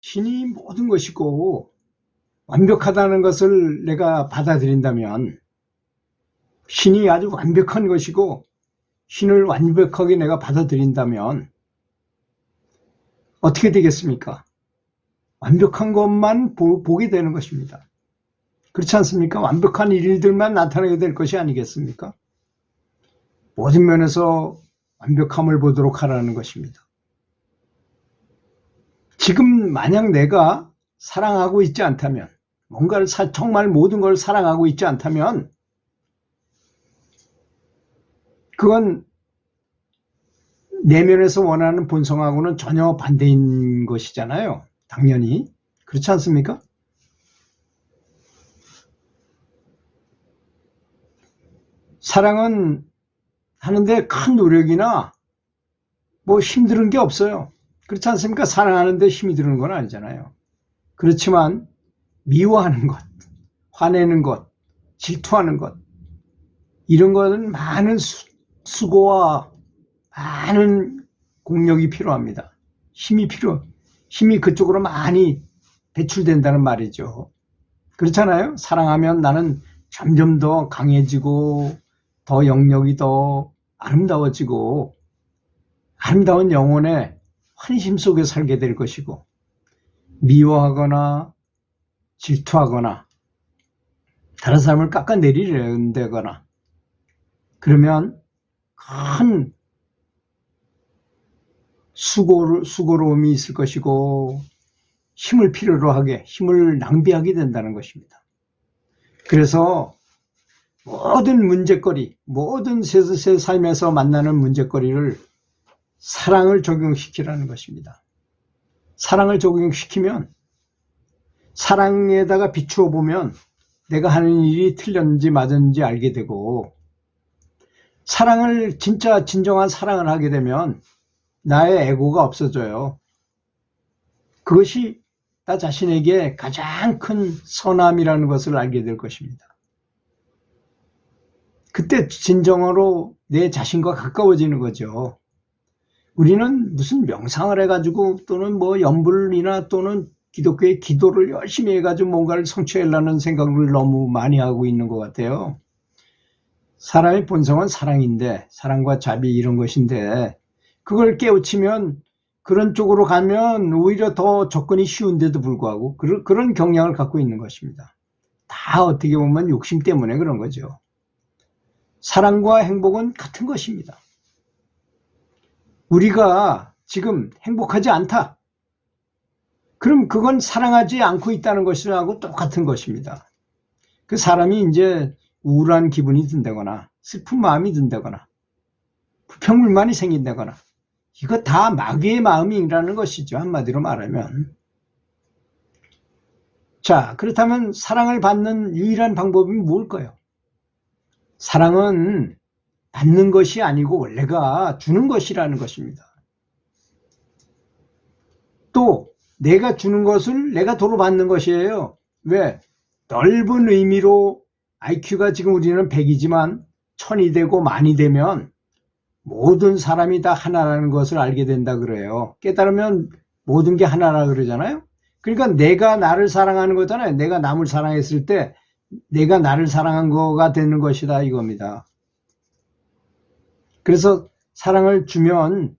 신이 모든 것이고 완벽하다는 것을 내가 받아들인다면, 신이 아주 완벽한 것이고 신을 완벽하게 내가 받아들인다면 어떻게 되겠습니까? 완벽한 것만 보게 되는 것입니다. 그렇지 않습니까? 완벽한 일들만 나타나게 될 것이 아니겠습니까? 모든 면에서 완벽함을 보도록 하라는 것입니다. 지금 만약 내가 사랑하고 있지 않다면, 뭔가를 정말 모든 걸 사랑하고 있지 않다면 그건 내면에서 원하는 본성하고는 전혀 반대인 것이잖아요. 당연히. 그렇지 않습니까? 사랑은 하는데 큰 노력이나 뭐 힘든 게 없어요. 그렇지 않습니까? 사랑하는데 힘이 드는 건 아니잖아요. 그렇지만 미워하는 것, 화내는 것, 질투하는 것, 이런 것은 많은 수고와 많은 공력이 필요합니다. 힘이 그쪽으로 많이 배출된다는 말이죠. 그렇잖아요? 사랑하면 나는 점점 더 강해지고 더 영역이 더 아름다워지고 아름다운 영혼의 환심 속에 살게 될 것이고, 미워하거나 질투하거나 다른 사람을 깎아내리려거나 그러면 큰 수고로움이 있을 것이고 힘을 낭비하게 된다는 것입니다. 그래서 모든 문제거리, 모든 새 삶에서 만나는 문제거리를 사랑을 적용시키라는 것입니다. 사랑을 적용시키면, 사랑에다가 비추어 보면 내가 하는 일이 틀렸는지 맞았는지 알게 되고, 진정한 사랑을 하게 되면 나의 에고가 없어져요. 그것이 나 자신에게 가장 큰 선함이라는 것을 알게 될 것입니다. 그때 진정으로 내 자신과 가까워지는 거죠. 우리는 무슨 명상을 해가지고 또는 뭐 염불이나 또는 기독교의 기도를 열심히 해가지고 뭔가를 성취하려는 생각을 너무 많이 하고 있는 것 같아요. 사람의 본성은 사랑인데, 사랑과 자비 이런 것인데, 그걸 깨우치면 그런 쪽으로 가면 오히려 더 접근이 쉬운데도 불구하고 그런 경향을 갖고 있는 것입니다. 다 어떻게 보면 욕심 때문에 그런 거죠. 사랑과 행복은 같은 것입니다. 우리가 지금 행복하지 않다. 그럼 그건 사랑하지 않고 있다는 것이라고 똑같은 것입니다. 그 사람이 이제 우울한 기분이 든다거나 슬픈 마음이 든다거나 불평불만이 생긴다거나, 이거 다 마귀의 마음이라는 것이죠. 한마디로 말하면. 자, 그렇다면 사랑을 받는 유일한 방법이 뭘까요? 사랑은 받는 것이 아니고 원래가 주는 것이라는 것입니다. 또 내가 주는 것을 내가 도로 받는 것이에요. 왜? 넓은 의미로 IQ가 지금 우리는 100이지만 1000이 되고 만이 되면 모든 사람이 다 하나라는 것을 알게 된다 그래요. 깨달으면 모든 게 하나라 그러잖아요. 그러니까 내가 나를 사랑하는 거잖아요. 내가 남을 사랑했을 때 내가 나를 사랑한 거가 되는 것이다 이겁니다. 그래서 사랑을 주면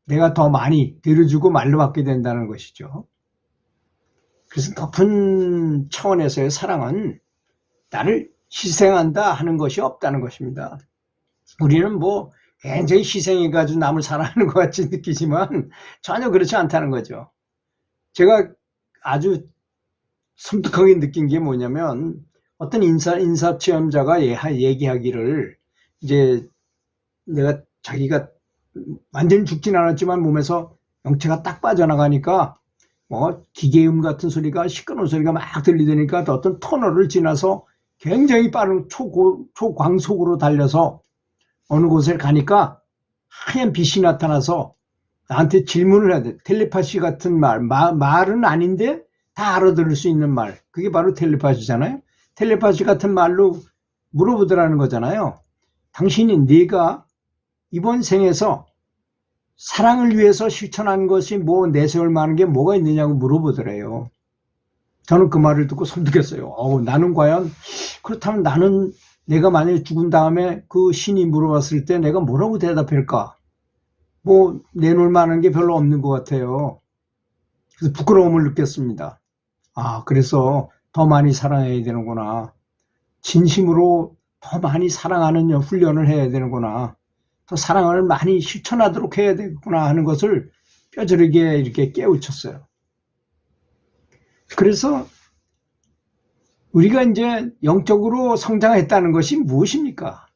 내가 더 많이 들어주고 말로 받게 된다는 것이죠. 그래서 높은 차원에서의 사랑은 나를 희생한다 하는 것이 없다는 것입니다. 우리는 뭐 굉장히 희생해가지고 남을 사랑하는 것 같이 느끼지만 전혀 그렇지 않다는 거죠. 제가 아주 섬뜩하게 느낀 게 뭐냐면, 어떤 인사 체험자가 얘기하기를, 이제 자기가 완전히 죽진 않았지만 몸에서 영체가 딱 빠져나가니까 뭐 기계음 같은 소리가, 시끄러운 소리가 막 들리더니까 어떤 터널을 지나서 굉장히 빠른 초광속으로 달려서 어느 곳에 가니까 하얀 빛이 나타나서 나한테 질문을 해야 돼. 텔레파시 같은 말은 아닌데 다 알아들을 수 있는 말, 그게 바로 텔레파시잖아요. 텔레파시 같은 말로 물어보더라는 거잖아요. 당신이 네가 이번 생에서 사랑을 위해서 실천한 것이 뭐 내세울 만한 게 뭐가 있느냐고 물어보더래요. 저는 그 말을 듣고 섬뜩했어요. 나는 과연 그렇다면 나는 내가 만약에 죽은 다음에 그 신이 물어봤을 때 내가 뭐라고 대답할까? 뭐 내놓을 만한 게 별로 없는 것 같아요. 그래서 부끄러움을 느꼈습니다. 그래서 더 많이 사랑해야 되는구나. 진심으로 더 많이 사랑하는 훈련을 해야 되는구나. 더 사랑을 많이 실천하도록 해야 되겠구나 하는 것을 뼈저리게 이렇게 깨우쳤어요. 그래서 우리가 이제 영적으로 성장했다는 것이 무엇입니까?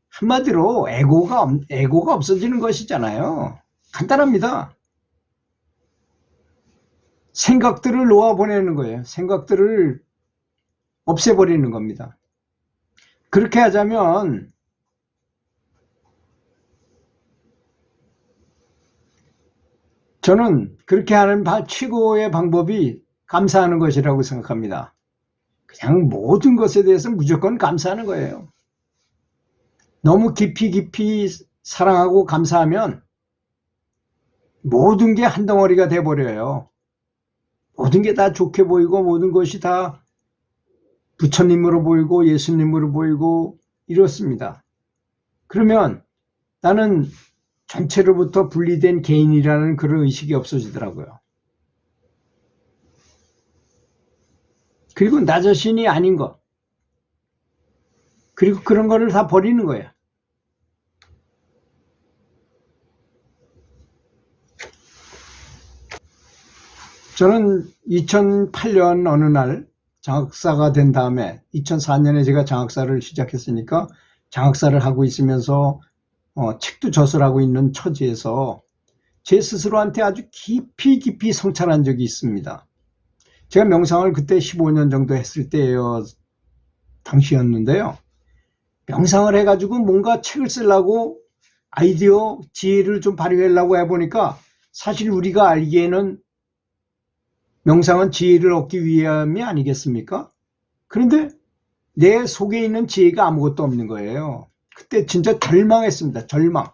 한마디로 에고가 없어지는 것이잖아요. 간단합니다. 생각들을 놓아보내는 거예요. 생각들을 없애버리는 겁니다. 그렇게 하자면 저는 그렇게 하는 최고의 방법이 감사하는 것이라고 생각합니다. 그냥 모든 것에 대해서 무조건 감사하는 거예요. 너무 깊이 사랑하고 감사하면 모든 게 한 덩어리가 돼버려요. 모든 게 다 좋게 보이고 모든 것이 다 부처님으로 보이고 예수님으로 보이고 이렇습니다. 그러면 나는 전체로부터 분리된 개인이라는 그런 의식이 없어지더라고요. 그리고 나 자신이 아닌 것, 그리고 그런 거를 다 버리는 거예요. 저는 2008년 어느 날 장학사가 된 다음에 2004년에 제가 장학사를 시작했으니까 장학사를 하고 있으면서 책도 저술하고 있는 처지에서 제 스스로한테 아주 깊이 성찰한 적이 있습니다. 제가 명상을 그때 15년 정도 했을 때예요. 당시였는데요. 명상을 해가지고 뭔가 책을 쓰려고 아이디어, 지혜를 좀 발휘하려고 해보니까 사실 우리가 알기에는 명상은 지혜를 얻기 위함이 아니겠습니까? 그런데 내 속에 있는 지혜가 아무것도 없는 거예요. 그때 진짜 절망했습니다. 절망.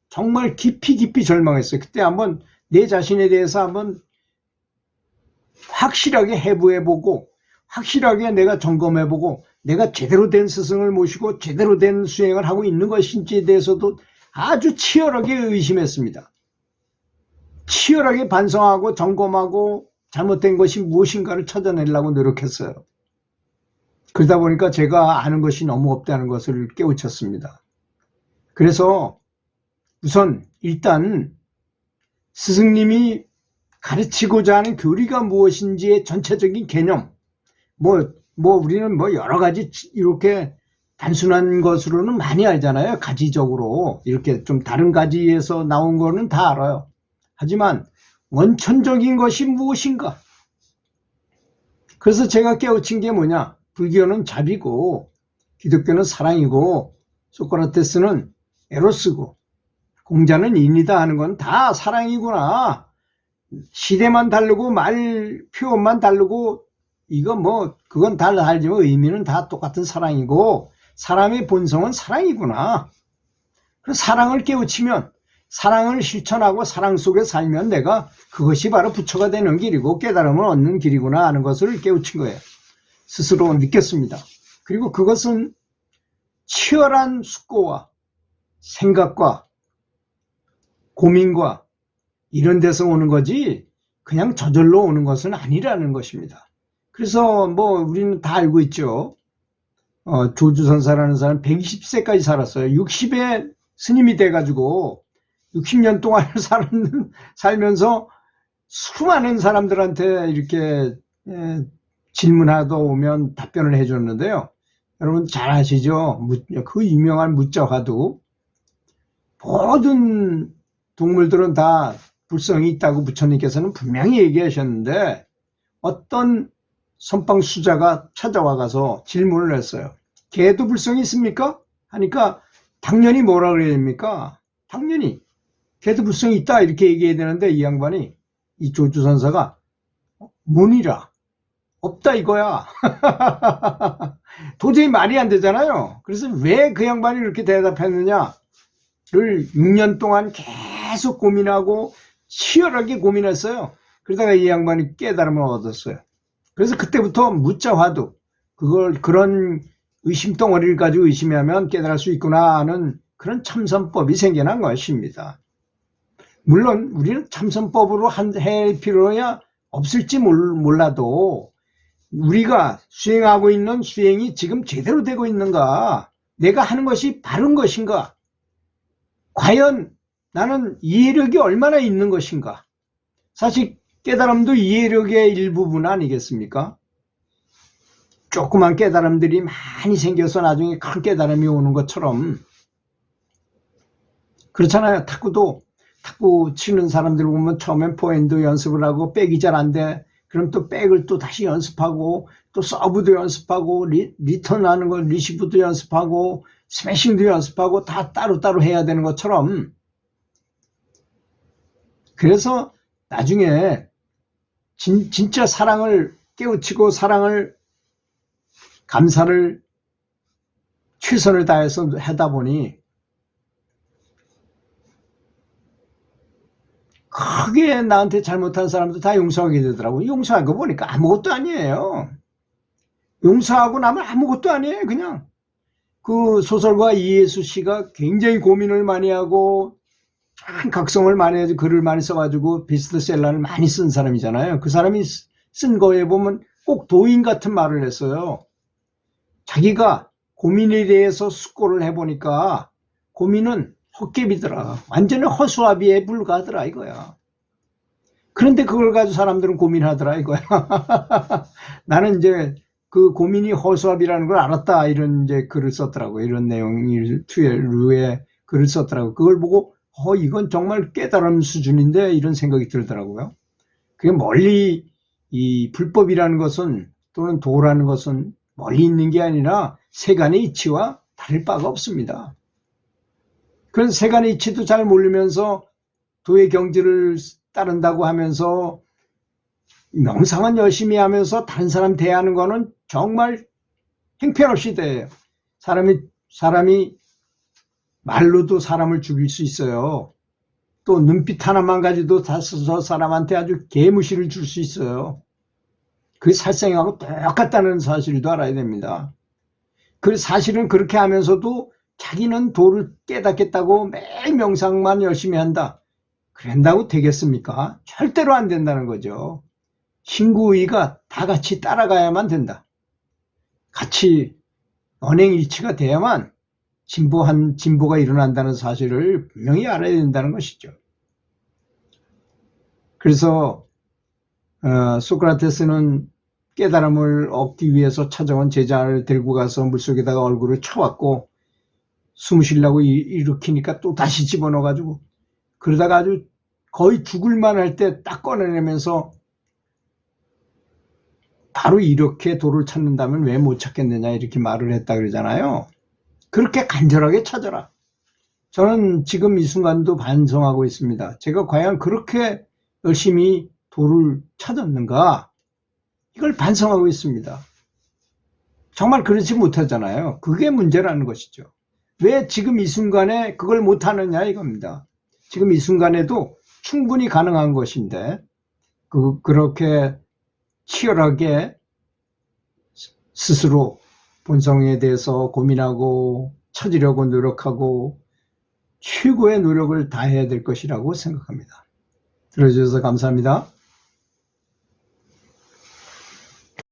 정말 깊이 절망했어요. 그때 한번 내 자신에 대해서 한번 확실하게 해부해보고 확실하게 내가 점검해보고 내가 제대로 된 스승을 모시고 제대로 된 수행을 하고 있는 것인지에 대해서도 아주 치열하게 의심했습니다. 치열하게 반성하고 점검하고 잘못된 것이 무엇인가를 찾아내려고 노력했어요. 그러다 보니까 제가 아는 것이 너무 없다는 것을 깨우쳤습니다. 그래서 우선 일단 스승님이 가르치고자 하는 교리가 무엇인지의 전체적인 개념, 우리는 여러 가지 이렇게 단순한 것으로는 많이 알잖아요. 가지적으로 이렇게 좀 다른 가지에서 나온 거는 다 알아요. 하지만 원천적인 것이 무엇인가? 그래서 제가 깨우친 게 뭐냐? 불교는 자비고 기독교는 사랑이고 소크라테스는 에로스고 공자는 인이다 하는 건 다 사랑이구나. 시대만 다르고 말 표현만 다르고 그건 다 다르지만 의미는 다 똑같은 사랑이고 사람의 본성은 사랑이구나. 그래서 사랑을 깨우치면 사랑을 실천하고 사랑 속에 살면 내가 그것이 바로 부처가 되는 길이고 깨달음을 얻는 길이구나 하는 것을 깨우친 거예요. 스스로 느꼈습니다. 그리고 그것은 치열한 숙고와 생각과 고민과 이런 데서 오는 거지 그냥 저절로 오는 것은 아니라는 것입니다. 그래서 우리는 다 알고 있죠. 조주선사라는 사람 120세까지 살았어요. 60에 스님이 돼가지고 60년 동안 살면서 수많은 사람들한테 이렇게 질문하다 오면 답변을 해줬는데요. 여러분 잘 아시죠? 그 유명한 무자화도 모든 동물들은 다 불성이 있다고 부처님께서는 분명히 얘기하셨는데 어떤 선방수자가 찾아와가서 질문을 했어요. 개도 불성이 있습니까? 하니까 당연히 뭐라 그래야 됩니까? 당연히 개도 불성이 있다 이렇게 얘기해야 되는데 이 양반이 이 조주선사가 문이라 없다 이거야. 도저히 말이 안 되잖아요. 그래서 왜 그 양반이 이렇게 대답했느냐를 6년 동안 계속 고민하고 치열하게 고민했어요. 그러다가 이 양반이 깨달음을 얻었어요. 그래서 그때부터 묻자 화두, 그런 의심덩어리를 가지고 의심하면 깨달을 수 있구나 하는 그런 참선법이 생겨난 것입니다. 물론 우리는 참선법으로 할 필요야 없을지 몰라도 우리가 수행하고 있는 수행이 지금 제대로 되고 있는가, 내가 하는 것이 바른 것인가, 과연 나는 이해력이 얼마나 있는 것인가. 사실 깨달음도 이해력의 일부분 아니겠습니까? 조그만 깨달음들이 많이 생겨서 나중에 큰 깨달음이 오는 것처럼, 그렇잖아요. 탁구 치는 사람들 보면 처음엔 포핸드 연습을 하고 백이 잘 안 돼. 그럼 또 백을 또 다시 연습하고, 또 서브도 연습하고, 리턴하는 거 리시브도 연습하고, 스매싱도 연습하고, 다 따로따로 해야 되는 것처럼, 그래서 나중에 진짜 사랑을 깨우치고 감사를 최선을 다해서 하다 보니 크게 나한테 잘못한 사람도 다 용서하게 되더라고요. 용서한 거 보니까 아무것도 아니에요. 용서하고 나면 아무것도 아니에요. 그냥 그 소설가 이예수 씨가 굉장히 고민을 많이 하고 참 각성을 많이 해서 글을 많이 써가지고 베스트셀러를 많이 쓴 사람이잖아요. 그 사람이 쓴 거에 보면 꼭 도인 같은 말을 했어요. 자기가 고민에 대해서 숙고를 해보니까 고민은 헛개비더라. 완전히 허수아비에 불과하더라 이거야. 그런데 그걸 가지고 사람들은 고민하더라 이거야. 나는 이제 그 고민이 허수아비라는 걸 알았다, 이런 이제 글을 썼더라고. 이런 내용이 투엘루에 글을 썼더라고. 그걸 보고 이건 정말 깨달은 수준인데 이런 생각이 들더라고요. 그게 멀리 이 불법이라는 것은, 또는 도라는 것은 멀리 있는 게 아니라 세간의 이치와 다를 바가 없습니다. 그래서 세간의 이치도 잘 모르면서 도의 경지를 따른다고 하면서 명상은 열심히 하면서 다른 사람 대하는 거는 정말 형편없이 대해요. 사람이 말로도 사람을 죽일 수 있어요. 또 눈빛 하나만 가지고도 저 사람한테 아주 개무시를 줄 수 있어요. 그게 살생하고 똑같다는 사실도 알아야 됩니다. 그 사실은 그렇게 하면서도 자기는 도를 깨닫겠다고 매일 명상만 열심히 한다. 그런다고 되겠습니까? 절대로 안 된다는 거죠. 신구의가 다 같이 따라가야만 된다. 같이 언행일치가 돼야만 진보가 일어난다는 사실을 분명히 알아야 된다는 것이죠. 그래서 소크라테스는 깨달음을 얻기 위해서 찾아온 제자를 데리고 가서 물속에다가 얼굴을 쳐왔고, 숨 쉬려고 일으키니까 또 다시 집어넣어가지고, 그러다가 아주 거의 죽을 만할 때 딱 꺼내내면서 바로 이렇게 도를 찾는다면 왜 못 찾겠느냐 이렇게 말을 했다 그러잖아요. 그렇게 간절하게 찾아라. 저는 지금 이 순간도 반성하고 있습니다. 제가 과연 그렇게 열심히 도를 찾았는가, 이걸 반성하고 있습니다. 정말 그렇지 못하잖아요. 그게 문제라는 것이죠. 왜 지금 이 순간에 그걸 못하느냐 이겁니다. 지금 이 순간에도 충분히 가능한 것인데 그렇게 치열하게 스스로 본성에 대해서 고민하고 찾으려고 노력하고 최고의 노력을 다해야 될 것이라고 생각합니다. 들어주셔서 감사합니다.